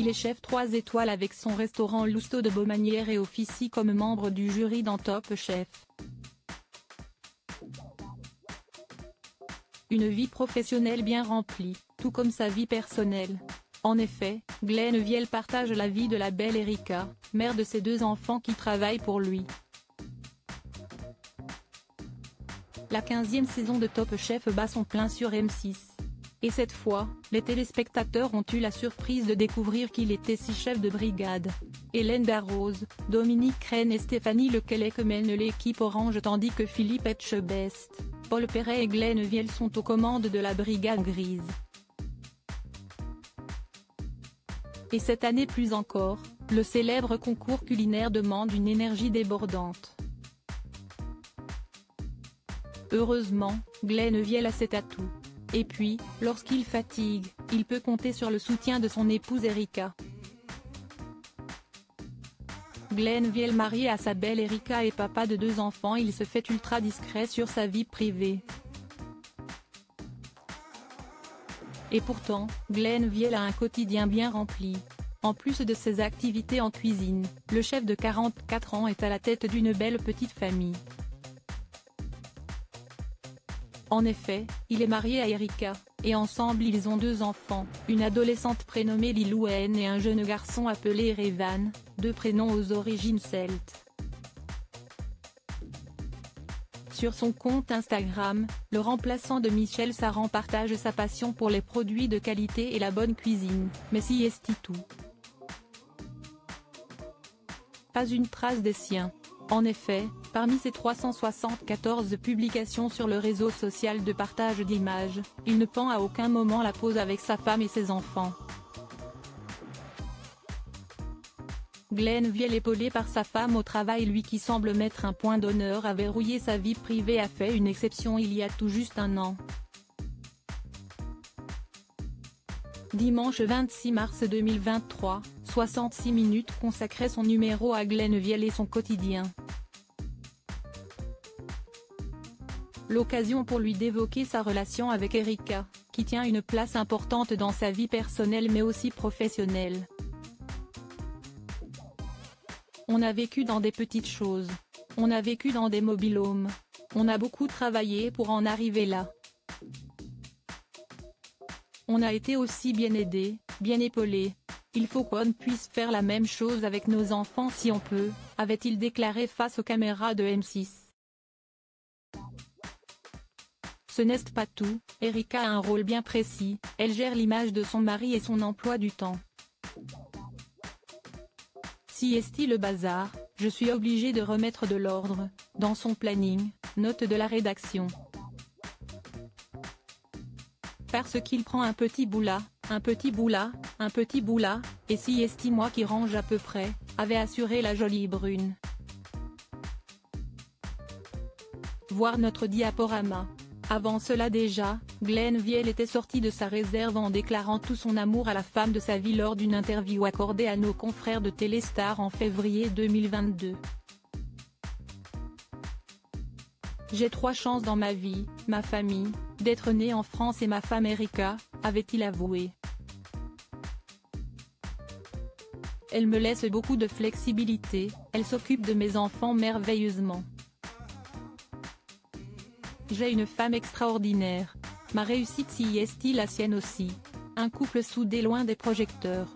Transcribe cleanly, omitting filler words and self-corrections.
Il est chef 3 étoiles avec son restaurant Lousteau de Beaumanière et officie comme membre du jury dans Top Chef. Une vie professionnelle bien remplie, tout comme sa vie personnelle. En effet, Glenn Viel partage la vie de la belle Erika, mère de ses 2 enfants qui travaillent pour lui. La 15e saison de Top Chef bat son plein sur M6. Et cette fois, les téléspectateurs ont eu la surprise de découvrir qu'il était 6 chefs de brigade. Hélène Darroze, Dominique Crène et Stéphanie Lequelec mènent l'équipe orange tandis que Philippe Etchebest, Paul Perret et Glenn Viel sont aux commandes de la brigade grise. Et cette année plus encore, le célèbre concours culinaire demande une énergie débordante. Heureusement, Glenn Viel a ses atouts. Et puis, lorsqu'il fatigue, il peut compter sur le soutien de son épouse Erika. Glenn Viel marié à sa belle Erika et papa de 2 enfants, il se fait ultra discret sur sa vie privée. Et pourtant, Glenn Viel a un quotidien bien rempli. En plus de ses activités en cuisine, le chef de 44 ans est à la tête d'une belle petite famille. En effet, il est marié à Erika, et ensemble ils ont 2 enfants, une adolescente prénommée Lilouane et un jeune garçon appelé Erevan, 2 prénoms aux origines celtes. Sur son compte Instagram, le remplaçant de Michel Saran partage sa passion pour les produits de qualité et la bonne cuisine, mais si est-il tout. Pas une trace des siens. En effet, parmi ses 374 publications sur le réseau social de partage d'images, il ne prend à aucun moment la pause avec sa femme et ses enfants. Glenn Viel épaulé par sa femme au travail, lui qui semble mettre un point d'honneur à verrouiller sa vie privée, a fait une exception il y a tout juste un an. Dimanche 26 mars 2023, 66 minutes consacrait son numéro à Glenn Viel et son quotidien. L'occasion pour lui d'évoquer sa relation avec Erika, qui tient une place importante dans sa vie personnelle mais aussi professionnelle. On a vécu dans des petites choses. On a vécu dans des mobil-homes. On a beaucoup travaillé pour en arriver là. On a été aussi bien aidés, bien épaulés. Il faut qu'on puisse faire la même chose avec nos enfants si on peut, avait-il déclaré face aux caméras de M6. Ce n'est pas tout, Erika a un rôle bien précis, elle gère l'image de son mari et son emploi du temps. Si est-il le bazar, je suis obligée de remettre de l'ordre, dans son planning, note de la rédaction. Parce qu'il prend un petit bout là, un petit bout là, un petit bout là, et si est moi qui range à peu près, avait assuré la jolie brune. Voir notre diaporama. Avant cela déjà, Glenn Viel était sorti de sa réserve en déclarant tout son amour à la femme de sa vie lors d'une interview accordée à nos confrères de Téléstar en février 2022. J'ai 3 chances dans ma vie, ma famille, d'être né en France et ma femme Erika, avait-il avoué. Elle me laisse beaucoup de flexibilité, elle s'occupe de mes enfants merveilleusement. J'ai une femme extraordinaire. Ma réussite si est la sienne aussi. Un couple soudé loin des projecteurs.